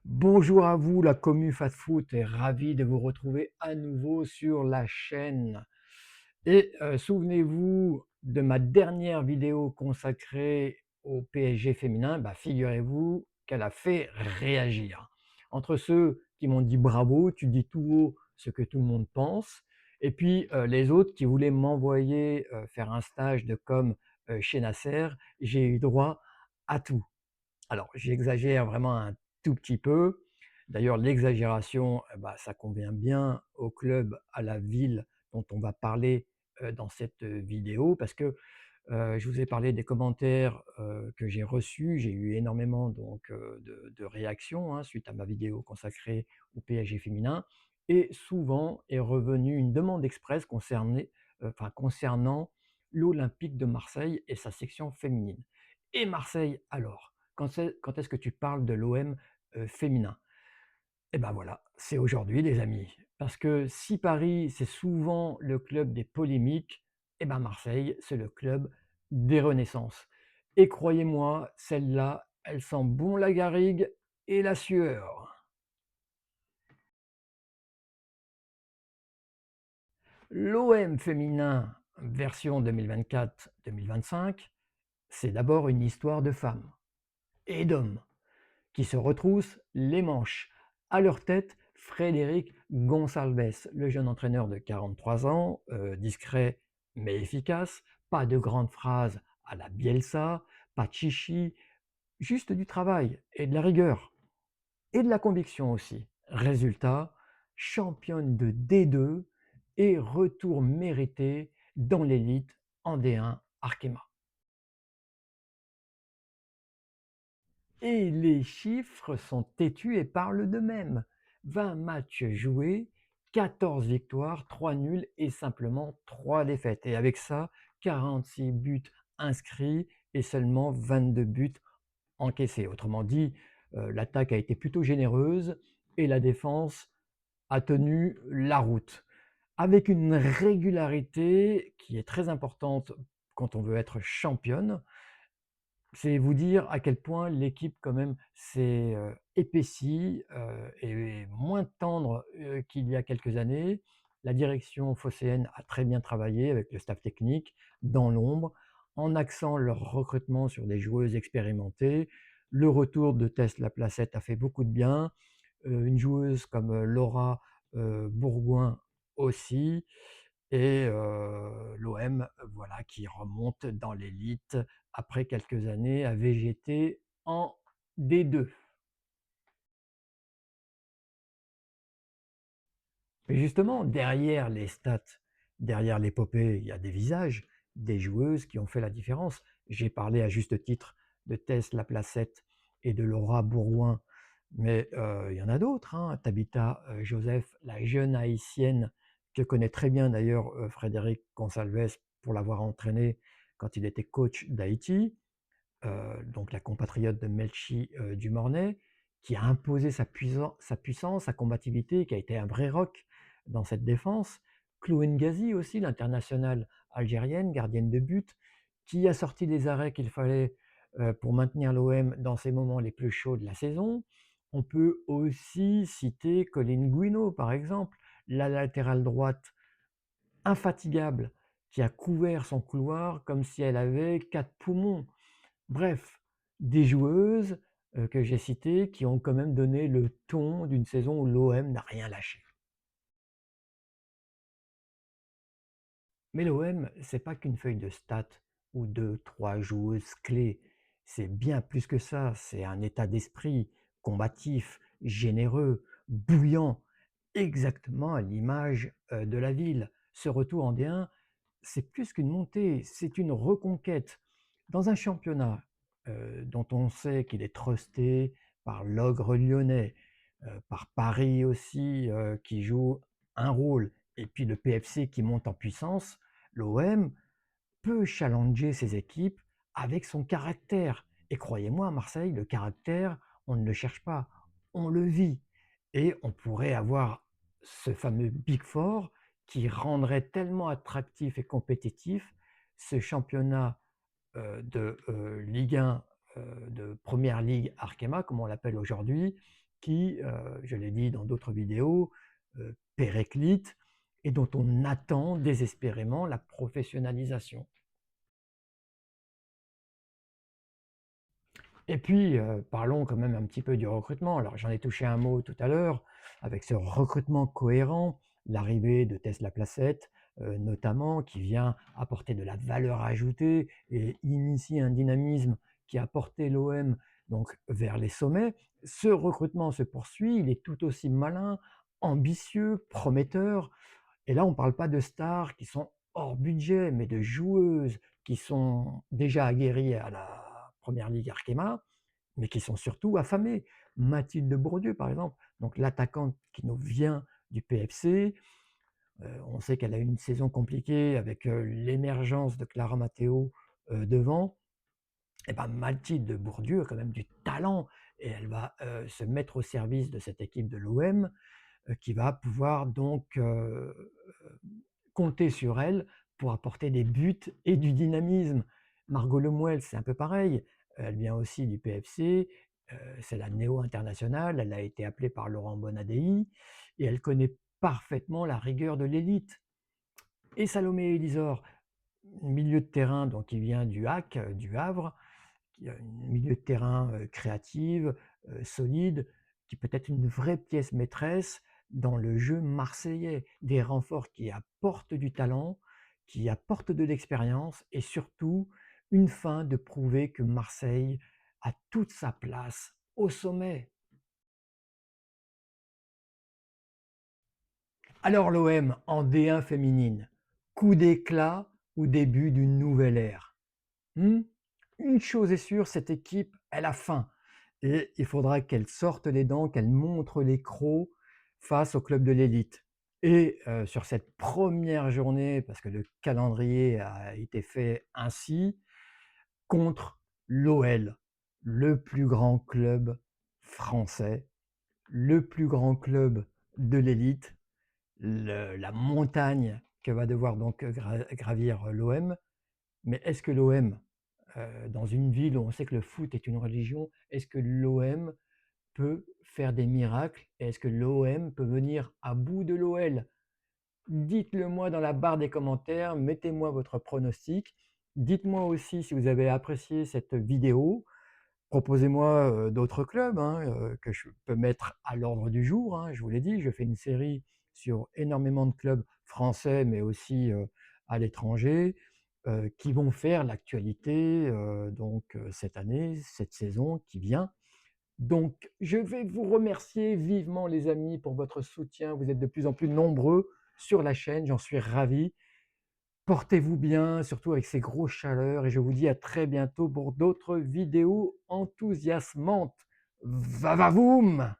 Bonjour à vous, la commu Fast Foot est ravi de vous retrouver à nouveau sur la chaîne. Et souvenez-vous de ma dernière vidéo consacrée au PSG féminin, bah, figurez-vous qu'elle a fait réagir. Entre ceux qui m'ont dit bravo, tu dis tout haut ce que tout le monde pense, et puis les autres qui voulaient m'envoyer faire un stage de com chez Nasser, j'ai eu droit à tout. Alors, j'exagère vraiment un tout petit peu. D'ailleurs, l'exagération, bah, ça convient bien au club, à la ville dont on va parler, dans cette vidéo parce que, je vous ai parlé des commentaires, que j'ai reçus. J'ai eu énormément donc, de réactions, hein, suite à ma vidéo consacrée au PSG féminin et souvent est revenue une demande express concernant l'Olympique de Marseille et sa section féminine. Et Marseille alors? Quand est-ce que tu parles de l'OM, féminin? Et ben voilà, c'est aujourd'hui les amis. Parce que si Paris, c'est souvent le club des polémiques, et ben Marseille, c'est le club des renaissances. Et croyez-moi, celle-là, elle sent bon la garrigue et la sueur. L'OM féminin version 2024-2025, c'est d'abord une histoire de femmes et d'hommes qui se retroussent les manches. À leur tête, Frédéric Gonçalves, le jeune entraîneur de 43 ans, discret mais efficace, pas de grandes phrases à la Bielsa, pas de chichi, juste du travail et de la rigueur et de la conviction aussi. Résultat, championne de D2 et retour mérité dans l'élite en D1 Arkema. Et les chiffres sont têtus et parlent d'eux-mêmes. 20 matchs joués, 14 victoires, 3 nuls et simplement 3 défaites. Et avec ça, 46 buts inscrits et seulement 22 buts encaissés. Autrement dit, l'attaque a été plutôt généreuse et la défense a tenu la route. Avec une régularité qui est très importante quand on veut être championne, c'est vous dire à quel point l'équipe quand même s'est, épaissie, et moins tendre, qu'il y a quelques années. La direction phocéenne a très bien travaillé avec le staff technique, dans l'ombre, en axant leur recrutement sur des joueuses expérimentées. Le retour de Tess Laplacette a fait beaucoup de bien, une joueuse comme, Laura, Bourgoin aussi et l'OM, voilà, qui remonte dans l'élite après quelques années à végéter en D2. Mais justement, derrière les stats, derrière l'épopée, il y a des visages, des joueuses qui ont fait la différence. J'ai parlé à juste titre de Tess Laplacette et de Laura Bourgoin, mais il y en a d'autres, hein. Tabitha Joseph, la jeune haïtienne que connaît très bien d'ailleurs Frédéric Gonçalves pour l'avoir entraîné quand il était coach d'Haïti. Donc la compatriote de Melchi Dumornay, qui a imposé sa puissance, sa combativité, qui a été un vrai roc dans cette défense. Chloé Ngazi aussi, l'internationale algérienne, gardienne de but, qui a sorti les arrêts qu'il fallait pour maintenir l'OM dans ses moments les plus chauds de la saison. On peut aussi citer Colin Guino, par exemple, la latérale droite infatigable, qui a couvert son couloir comme si elle avait 4 poumons. Bref, des joueuses, que j'ai citées qui ont quand même donné le ton d'une saison où l'OM n'a rien lâché. Mais l'OM, c'est pas qu'une feuille de stats ou deux, trois joueuses clés. C'est bien plus que ça, c'est un état d'esprit combatif, généreux, bouillant, exactement à l'image, de la ville. Ce retour en D1, c'est plus qu'une montée, c'est une reconquête. Dans un championnat, dont on sait qu'il est trusté par l'ogre lyonnais, par Paris aussi, qui joue un rôle et puis le PFC qui monte en puissance, l'OM peut challenger ces équipes avec son caractère. Et croyez-moi, à Marseille, le caractère, on ne le cherche pas, on le vit. Et on pourrait avoir ce fameux Big Four qui rendrait tellement attractif et compétitif ce championnat de Ligue 1, de Première Ligue Arkema, comme on l'appelle aujourd'hui, qui, je l'ai dit dans d'autres vidéos, périclite et dont on attend désespérément la professionnalisation. Et puis, parlons quand même un petit peu du recrutement. Alors j'en ai touché un mot tout à l'heure, avec ce recrutement cohérent, l'arrivée de Tesla Placette, notamment, qui vient apporter de la valeur ajoutée et initier un dynamisme qui a porté l'OM donc vers les sommets. Ce recrutement se poursuit, il est tout aussi malin, ambitieux, prometteur. Et là, on ne parle pas de stars qui sont hors budget, mais de joueuses qui sont déjà aguerries à la première ligue Arkema, mais qui sont surtout affamées. Mathilde Bourdieu, par exemple, donc l'attaquante qui nous vient du PFC. On sait qu'elle a eu une saison compliquée avec l'émergence de Clara Matteo devant. Et ben Mathilde Bourdieu a quand même du talent et elle va se mettre au service de cette équipe de l'OM qui va pouvoir donc compter sur elle pour apporter des buts et du dynamisme. Margot Lemuel, c'est un peu pareil. Elle vient aussi du PFC. C'est la néo-internationale. Elle a été appelée par Laurent Bonadei et elle connaît parfaitement la rigueur de l'élite. Et Salomé Elisor, milieu de terrain donc qui vient du HAC, du Havre, qui a un milieu de terrain créative, solide, qui peut être une vraie pièce maîtresse dans le jeu marseillais. Des renforts qui apportent du talent, qui apportent de l'expérience et surtout une fin de prouver que Marseille a toute sa place au sommet. Alors l'OM en D1 féminine, coup d'éclat ou début d'une nouvelle ère? Hmm. Une chose est sûre, cette équipe, elle a faim. Et il faudra qu'elle sorte les dents, qu'elle montre les crocs face au club de l'élite. Et sur cette première journée, parce que le calendrier a été fait ainsi, contre l'OL, le plus grand club français, le plus grand club de l'élite, la montagne que va devoir donc gravir l'OM. Mais est-ce que l'OM, dans une ville où on sait que le foot est une religion, est-ce que l'OM peut faire des miracles? Et est-ce que l'OM peut venir à bout de l'OL? Dites-le moi dans la barre des commentaires, mettez-moi votre pronostic. Dites-moi aussi si vous avez apprécié cette vidéo. Proposez-moi d'autres clubs hein, que je peux mettre à l'ordre du jour. Hein. Je vous l'ai dit, je fais une série sur énormément de clubs français, mais aussi à l'étranger, qui vont faire l'actualité cette année, cette saison qui vient. Donc, je vais vous remercier vivement, les amis, pour votre soutien. Vous êtes de plus en plus nombreux sur la chaîne, j'en suis ravi. Portez-vous bien, surtout avec ces grosses chaleurs, et je vous dis à très bientôt pour d'autres vidéos enthousiasmantes. Va va voum!